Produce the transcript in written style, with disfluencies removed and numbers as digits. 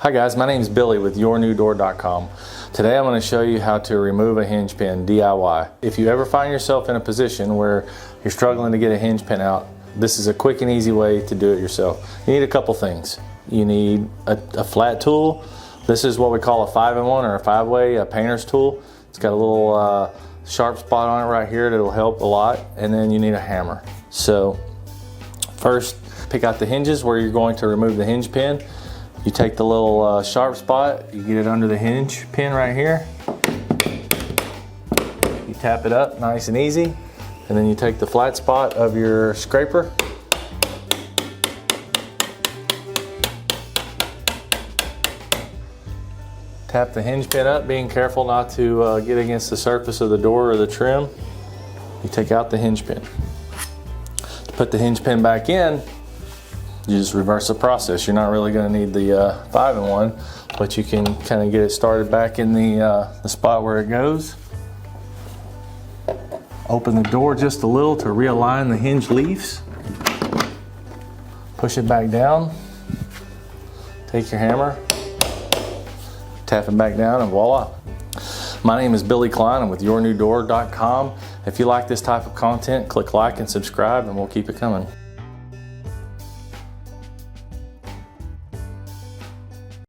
Hi guys, my name is Billy with yournewdoor.com. Today I'm going to show you how to remove a hinge pin DIY. If you ever find yourself in a position where you're struggling to get a hinge pin out, this is a quick and easy way to do it yourself. You need a couple things. You need a flat tool. This is what we call a 5-in-1 or a 5-way, a painter's tool. It's got a little sharp spot on it right here that'll help a lot. And then you need a hammer. So first, pick out the hinges where you're going to remove the hinge pin. You take the little sharp spot, you get it under the hinge pin right here. You tap it up nice and easy. And then you take the flat spot of your scraper. Tap the hinge pin up, being careful not to get against the surface of the door or the trim. You take out the hinge pin. To put the hinge pin back in, you just reverse the process. You're not really going to need the 5-in-1, but you can kind of get it started back in the spot where it goes. Open the door just a little to realign the hinge leaves. Push it back down. Take your hammer, tap it back down, and voila. My name is Billy Klein. I'm with yournewdoor.com. If you like this type of content, click like and subscribe, and we'll keep it coming.